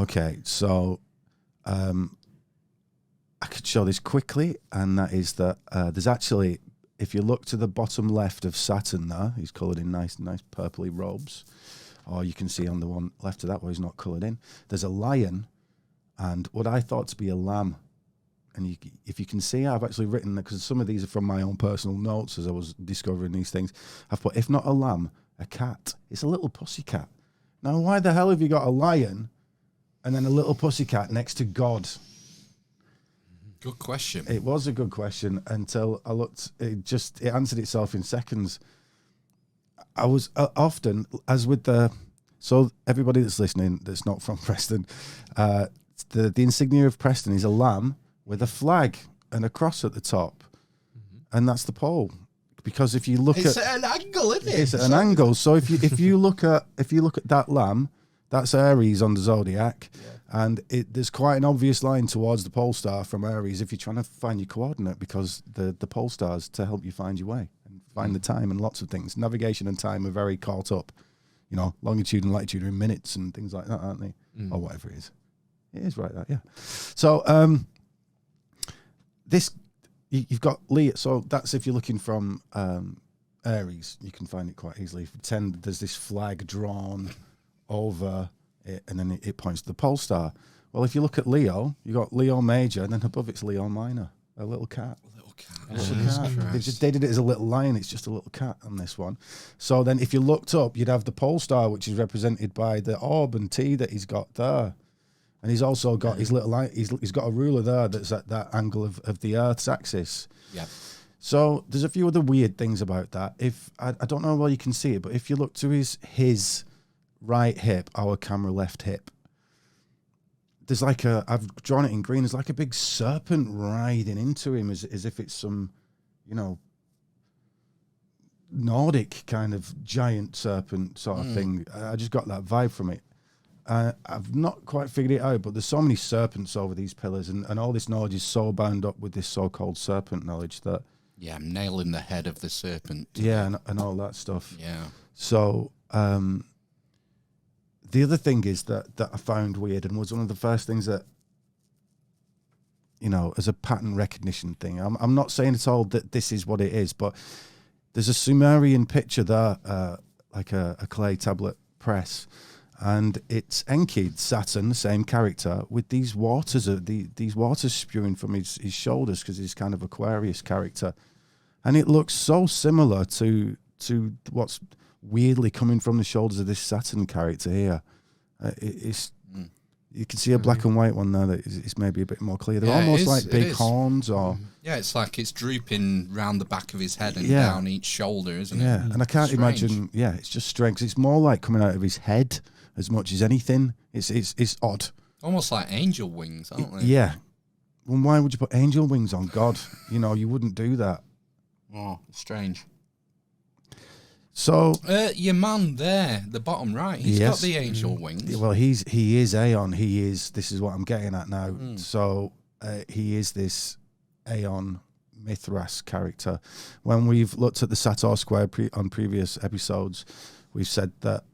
Okay, so I could show this quickly, and that is that there's actually, if you look to the bottom left of Saturn there, he's coloured in nice purpley robes, or you can see on the one left of that where he's not coloured in, there's a lion and what I thought to be a lamb. And if you can see, I've actually written, because some of these are from my own personal notes as I was discovering these things, I've put, if not a lamb, a cat. It's a little pussycat. Now, why the hell have you got a lion and then a little pussycat next to God? Good question. It was a good question until I looked. It answered itself in seconds. I was often, as with so everybody that's listening that's not from Preston, the insignia of Preston is a lamb with a flag and a cross at the top, and that's the pole. Because if you look it's an angle, isn't it? It's an angle. So if you look at that lamb, that's Aries on the zodiac, and there's quite an obvious line towards the pole star from Aries if you're trying to find your coordinate, because the pole stars to help you find your way and find the time and lots of things. Navigation and time are very caught up. You know, longitude and latitude are in minutes and things like that, aren't they? Or whatever it is. It is right, that, yeah. So you've got Leo. So that's if you're looking from Aries, you can find it quite easily. Pretend there's this flag drawn over it, and then it points to the pole star. Well, if you look at Leo, you got Leo Major, and then above it's Leo Minor, a little cat. They did it as a little lion. It's just a little cat on this one. So then, if you looked up, you'd have the pole star, which is represented by the orb and T that he's got there. And he's also got his little light. He's got a ruler there that's at that angle of the Earth's axis. Yeah. So there's a few other weird things about that. If I don't know how well you can see it, but if you look to his right hip, our camera left hip, there's like I've drawn it in green. There's like a big serpent riding into him, as if it's some, Nordic kind of giant serpent sort of thing. I just got that vibe from it. I've not quite figured it out, but there's so many serpents over these pillars, and all this knowledge is so bound up with this so-called serpent knowledge that... Yeah, I'm nailing the head of the serpent. Yeah, and all that stuff. Yeah. So the other thing is that I found weird, and was one of the first things that, as a pattern recognition thing. I'm not saying at all that this is what it is, but there's a Sumerian picture there, like a clay tablet press, and it's Enki, Saturn, the same character, with these waters spewing from his shoulders, because he's kind of Aquarius character, and it looks so similar to what's weirdly coming from the shoulders of this Saturn character here. You can see a black and white one there that is maybe a bit more clear. They're almost like big horns, or it's like it's drooping round the back of his head and down each shoulder, isn't it? Yeah, and I can't imagine. Yeah, it's just strange. 'Cause it's more like coming out of his head as much as anything. It's odd. Almost like angel wings, aren't they? Yeah. Well, why would you put angel wings on God? You wouldn't do that. Oh, strange. So your man there, the bottom right, he's got the angel wings. Well, he is Aeon. This is what I'm getting at now. So he is this Aeon Mithras character. When we've looked at the Sator square on previous episodes, we've said that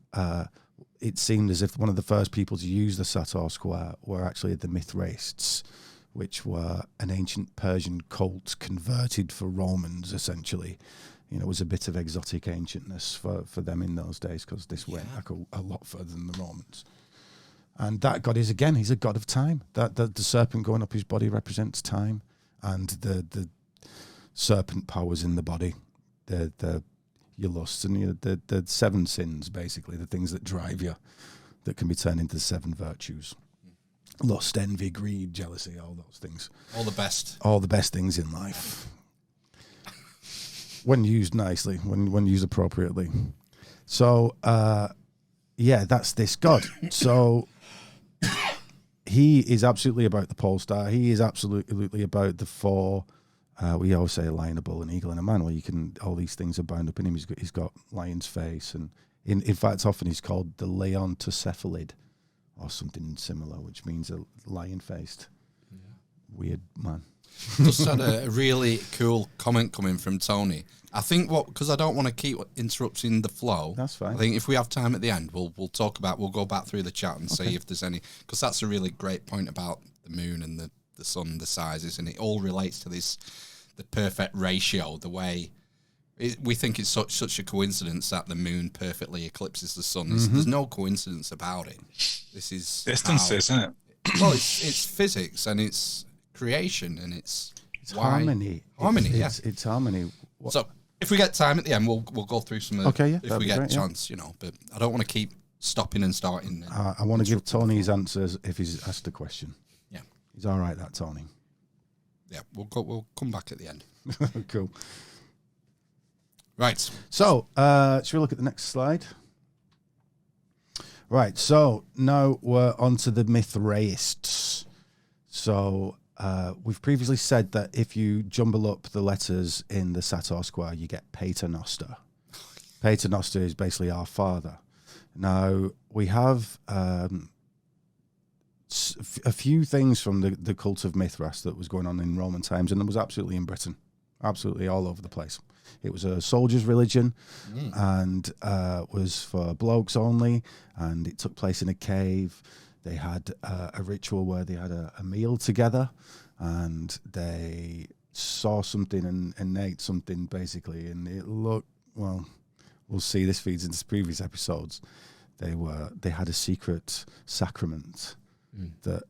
it seemed as if one of the first people to use the Sator square were actually the Mithraists, which were an ancient Persian cult converted for Romans, essentially. It was a bit of exotic ancientness for them in those days, because this went like a lot further than the Romans. And that god is, again, he's a god of time. That the serpent going up his body represents time, and the serpent powers in the body, your lusts and the seven sins, basically, the things that drive you, that can be turned into 7 virtues. Lust, envy, greed, jealousy, all those things. All the best. All the best things in life. When used nicely, when used appropriately. So, that's this god. So, he is absolutely about the pole star. He is absolutely about the 4. We always say a lion, a bull, an eagle, and a man. Well, all these things are bound up in him. He's got lion's face, and in fact, often he's called the leontocephalid, or something similar, which means a lion-faced weird man. Just had a really cool comment coming from Tony. I think because I don't want to keep interrupting the flow. That's fine. I think if we have time at the end, we'll go back through the chat and see if there's any, because that's a really great point about the moon and the sun, the sizes, and it all relates to the perfect ratio, the way we think it's such a coincidence that the moon perfectly eclipses the sun. There's no coincidence about it. This is distance, isn't it? Well, it's physics and it's creation and it's harmony. It's harmony. So if we get time at the end, we'll go through some of if we get a chance, But I don't want to keep stopping and starting. I want to give Tony his answers if he's asked a question. Yeah, he's all right. That Tony. Yeah, we'll come back at the end. Cool. Right. So, should we look at the next slide? Right. So now we're on to the Mithraists. So we've previously said that if you jumble up the letters in the Sator square, you get Paternoster. Paternoster is basically our father. Now, we have a few things from the cult of Mithras that was going on in Roman times, and it was absolutely in Britain, absolutely all over the place. It was a soldier's religion and was for blokes only, and it took place in a cave. They had a ritual where they had a meal together, and they saw something and ate something, basically, and it looked, well, we'll see, this feeds into previous episodes. They had a secret sacrament that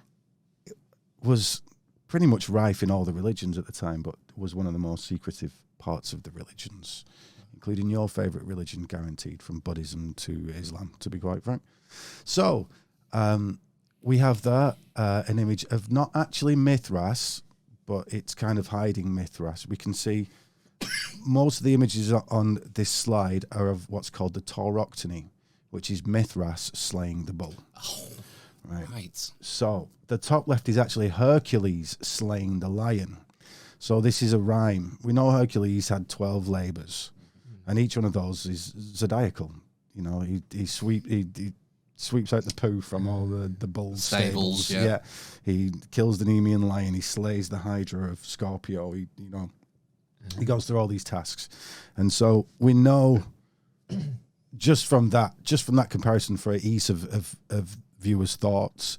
was pretty much rife in all the religions at the time, but was one of the most secretive parts of the religions, including your favorite religion, guaranteed, from Buddhism to Islam, to be quite frank. So we have there an image of not actually Mithras, but it's kind of hiding Mithras. We can see most of the images on this slide are of what's called the Tauroctony, which is Mithras slaying the bull. Oh, right. So the top left is actually Hercules slaying the lion. So this is a rhyme. We know Hercules had 12 labours, and each one of those is zodiacal. He sweeps out the poo from all the bull stables. Yeah. He kills the Nemean lion. He slays the Hydra of Scorpio. He goes through all these tasks, and so we know just from that comparison, for ease of viewers' thoughts,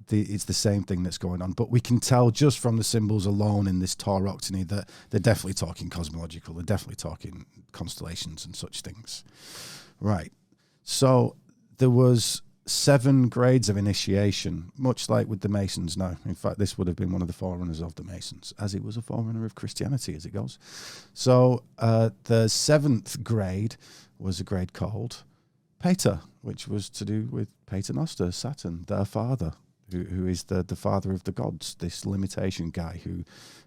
it's the same thing that's going on. But we can tell just from the symbols alone in this Tauroctony that they're definitely talking cosmological. They're definitely talking constellations and such things. Right. So there was 7 grades of initiation, much like with the Masons now. In fact, this would have been one of the forerunners of the Masons, as it was a forerunner of Christianity as it goes. So the 7th grade was a grade called Pater, which was to do with Paternoster, Saturn, their father, who is the father of the gods, this limitation guy who,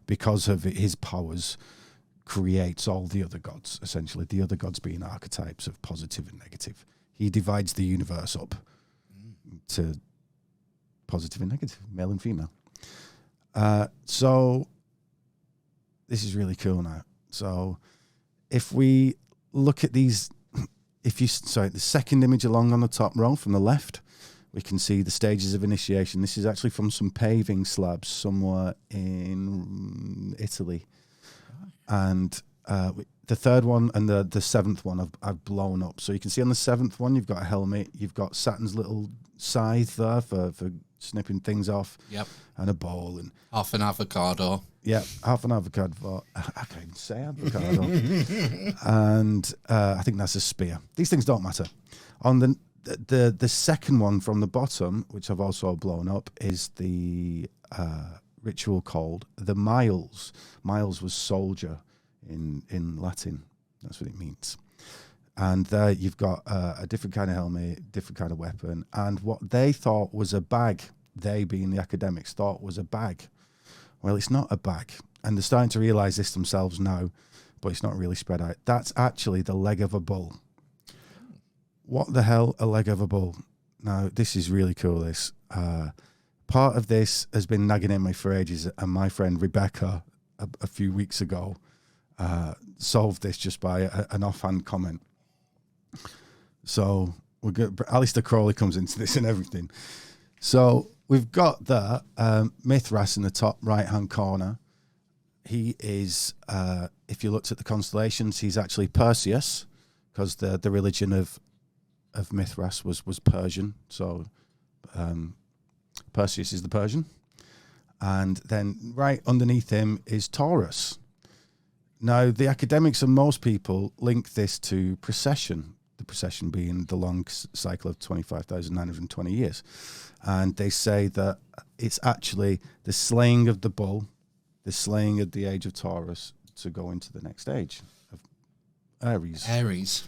because of his powers, creates all the other gods, essentially, the other gods being archetypes of positive and negative. He divides the universe up to positive and negative, male and female. So this is really cool now. So if we look at these, the second image along on the top row from the left, we can see the stages of initiation. This is actually from some paving slabs somewhere in Italy. And the third one and the 7th one I've blown up. So you can see on the 7th one, you've got a helmet. You've got Saturn's little scythe there for snipping things off. Yep. And a bowl. And half an avocado. Yeah, half an avocado. I can't even say avocado. And I think that's a spear. These things don't matter. On the second one from the bottom, which I've also blown up, is the ritual called the Miles. Miles was soldier in Latin. That's what it means. And there you've got a different kind of helmet, different kind of weapon, and what they thought was a bag, they being the academics thought was a bag. Well, it's not a bag. And they're starting to realise this themselves now, but it's not really spread out. That's actually the leg of a bull. What the hell, a leg of a bull? Now, this is really cool, this. Part of this has been nagging at me for ages, and my friend Rebecca, a few weeks ago, solved this just by an offhand comment. So, Alistair Crowley comes into this and everything. So, we've got the Mithras in the top right-hand corner. He is, if you looked at the constellations, he's actually Perseus, because the religion of Mithras was Persian. So Perseus is the Persian. And then right underneath him is Taurus. Now, the academics and most people link this to precession, the precession being the long cycle of 25,920 years. And they say that it's actually the slaying of the bull, the slaying of the age of Taurus to go into the next age of Aries. Aries.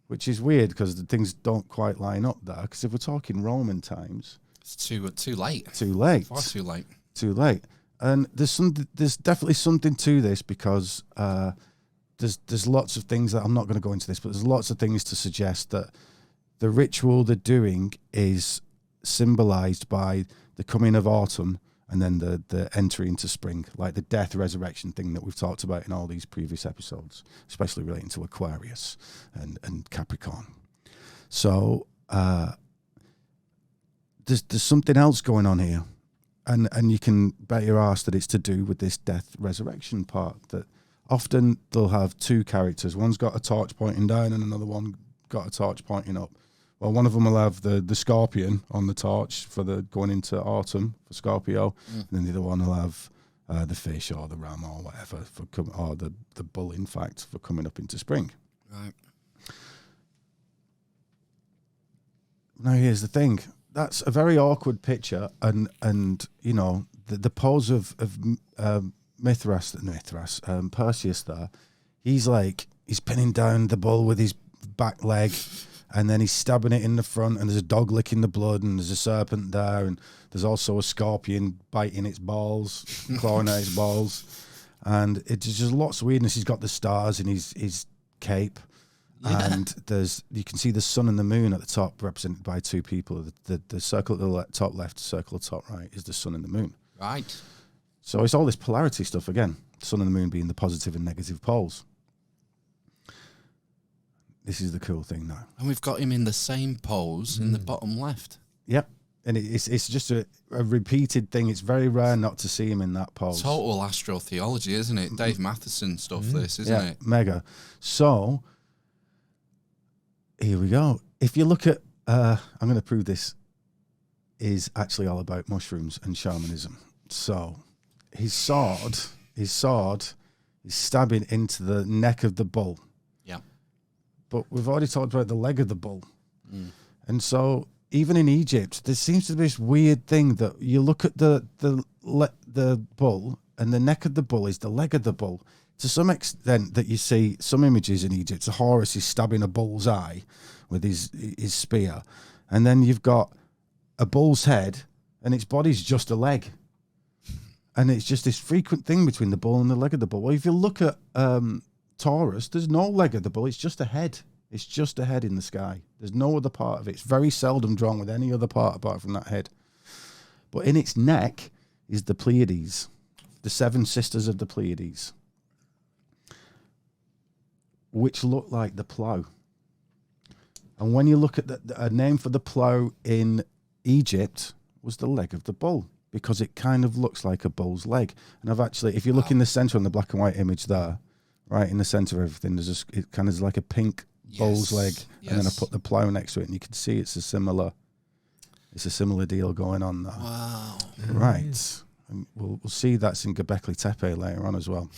Which is weird because the things don't quite line up there. Because if we're talking Roman times... It's too late. Too late. Far too late. Too late. And there's definitely something to this because there's lots of things that I'm not going to go into this, but there's lots of things to suggest that the ritual they're doing is symbolized by the coming of autumn and then the entry into spring, like the death resurrection thing that we've talked about in all these previous episodes, especially relating to Aquarius and Capricorn. So there's something else going on here. And you can bet your ass that it's to do with this death resurrection part, that often they'll have two characters. One's got a torch pointing down and another one got a torch pointing up. Well, one of them will have the scorpion on the torch for the going into autumn for Scorpio, and then the other one will have the fish or the ram or whatever, or the bull, in fact, for coming up into spring. Right. Now, here's the thing. That's a very awkward picture, and you know the pose of Mithras, Perseus there. He's pinning down the bull with his back leg, and then he's stabbing it in the front, and there's a dog licking the blood, and there's a serpent there, and there's also a scorpion biting its balls, clawing at its balls, and it's just lots of weirdness. He's got the stars in his cape. Yeah. And you can see the sun and the moon at the top, represented by two people. The circle at the top left, circle at the top right, is the sun and the moon. Right. So it's all this polarity stuff again. The sun and the moon being the positive and negative poles. This is the cool thing now. And we've got him in the same pose in the bottom left. Yep. And it's just a repeated thing. It's very rare not to see him in that pose. Total astrotheology, isn't it? Dave Matheson stuff, this, isn't it? Mega. So... here we go. If you look at, I'm going to prove this is actually all about mushrooms and shamanism. So his sword is stabbing into the neck of the bull. Yeah. But we've already talked about the leg of the bull. And so even in Egypt, there seems to be this weird thing that you look at the bull and the neck of the bull is the leg of the bull. To some extent that you see some images in Egypt, Horus is stabbing a bull's eye with his spear. And then you've got a bull's head and its body's just a leg. And it's just this frequent thing between the bull and the leg of the bull. Well, if you look at Taurus, there's no leg of the bull. It's just a head. It's just a head in the sky. There's no other part of it. It's very seldom drawn with any other part apart from that head. But in its neck is the Pleiades, the seven sisters of the Pleiades, which look like the plough. And when you look at a name for the plough in Egypt was the leg of the bull, because it kind of looks like a bull's leg. And I've actually, if you look in the center on the black and white image there, right in the center of everything, it kind of is like a pink bull's leg. Yes. And then I put the plough next to it, and you can see it's a similar deal going on there. Wow. Right. And we'll see that's in Göbekli Tepe later on as well.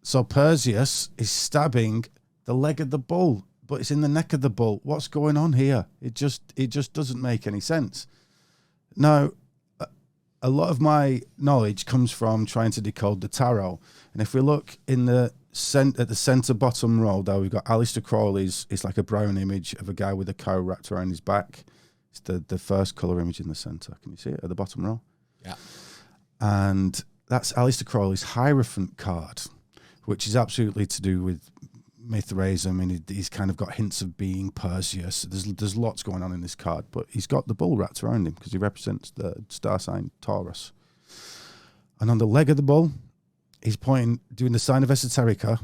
So Perseus is stabbing the leg of the bull, but it's in the neck of the bull. What's going on here? It just doesn't make any sense. Now, a lot of my knowledge comes from trying to decode the tarot. And if we look at the center bottom row there, we've got Aleister Crowley's. It's like a brown image of a guy with a cow wrapped around his back. It's the first colour image in the center. Can you see it at the bottom row? Yeah. And that's Aleister Crowley's Hierophant card, which is absolutely to do with Mithraism, and he's kind of got hints of being Perseus. There's lots going on in this card, but he's got the bull wrapped around him because he represents the star sign Taurus. And on the leg of the bull, he's doing the sign of Esoterica.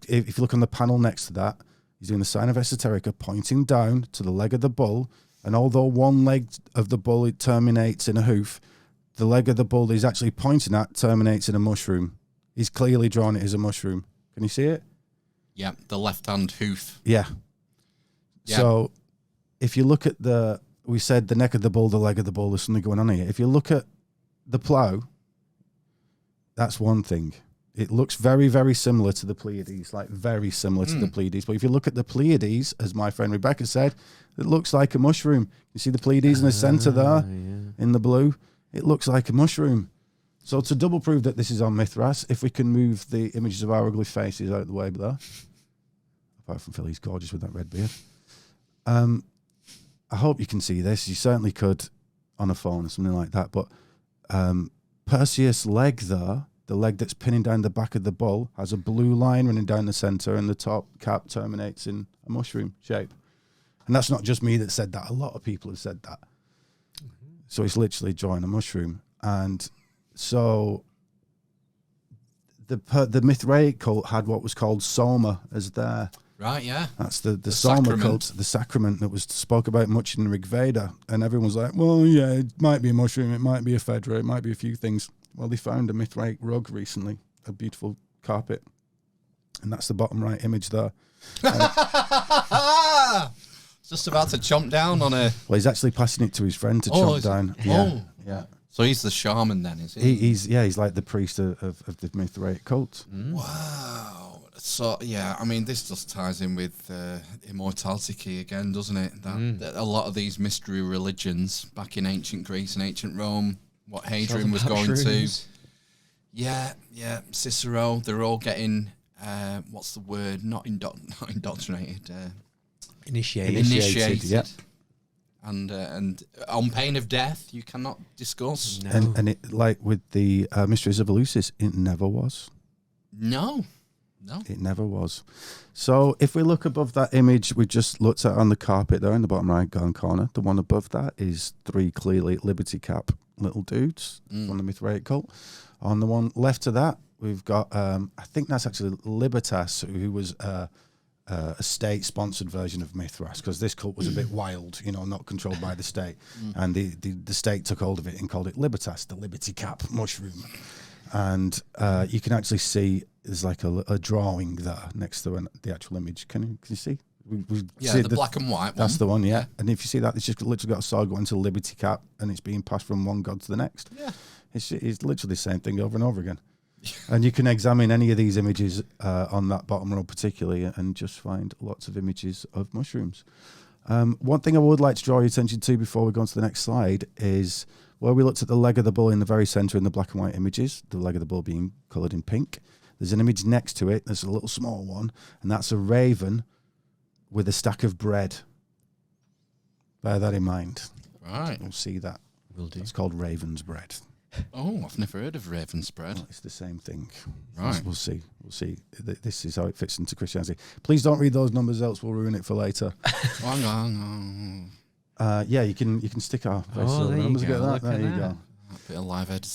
If you look on the panel next to that, he's doing the sign of Esoterica, pointing down to the leg of the bull, And although one leg of the bull it terminates in a hoof, the leg of the bull he's actually pointing at terminates in a mushroom. He's clearly drawn it as a mushroom. Can you see it? Yeah, the left-hand hoof. Yeah. Yeah. So if you look at we said the neck of the bull, the leg of the bull, there's something going on here. If you look at the plough, that's one thing. It looks very, very similar to the Pleiades, like very similar to the Pleiades. But if you look at the Pleiades, as my friend Rebecca said, it looks like a mushroom. You see the Pleiades in the center there, in the blue? It looks like a mushroom. So to double prove that this is on Mithras, if we can move the images of our ugly faces out of the way there. Apart from Phil, he's gorgeous with that red beard. I hope you can see this. You certainly could on a phone or something like that. But Perseus' leg there, the leg that's pinning down the back of the bull, has a blue line running down the center, and the top cap terminates in a mushroom shape. And that's not just me that said that. A lot of people have said that. So it's literally drawing a mushroom. And so the Mithraic cult had what was called Soma as their... Right, yeah. That's the Soma cult, the sacrament that was spoke about much in Rig Veda. And everyone's like, well, yeah, it might be a mushroom, it might be a Fedra, it might be a few things. Well, they found a Mithraic rug recently, a beautiful carpet. And that's the bottom right image there. Just about to chomp down on a... Well, he's actually passing it to his friend to chomp down. Yeah. So he's the shaman then, is he? He's like the priest of the Mithraic cult. Wow. So, yeah, I mean, this just ties in with immortality key again, doesn't it? That a lot of these mystery religions back in ancient Greece and ancient Rome, what Hadrian was going to... Yeah, Cicero, they're all getting, what's the word? Not indoctrinated. Initiated. Yeah. And on pain of death, you cannot discuss. No. And it, like with the Mysteries of Eleusis, it never was. No. It never was. So if we look above that image we just looked at on the carpet there in the bottom right hand corner, the one above that is 3 clearly Liberty Cap little dudes from the Mithraic cult. On the one left of that, we've got, I think that's actually Libertas, who was a state-sponsored version of Mithras, because this cult was a bit wild, not controlled by the state. And the state took hold of it and called it Libertas, the Liberty Cap mushroom. And you can actually see there's like a drawing there next to the actual image. Can you see? See the black and white one. That's the one, yeah. And if you see that, it's just literally got a sword going to Liberty Cap, and it's being passed from one god to the next. Yeah. It's literally the same thing over and over again. And you can examine any of these images on that bottom row particularly and just find lots of images of mushrooms. One thing I would like to draw your attention to before we go on to the next slide is where we looked at the leg of the bull in the very centre in the black and white images, the leg of the bull being coloured in pink. There's an image next to it, there's a little small one, and that's a raven with a stack of bread. Bear that in mind. Right. We'll see that. Will do. It's called raven's bread. Oh, I've never heard of raven spread. Well, it's the same thing. Right. We'll see. This is how it fits into Christianity. Please don't read those numbers, else we'll ruin it for later. Hang on. Yeah, you can stick our there you numbers. go. Get that. Look There at you that. go. A bit of live editing.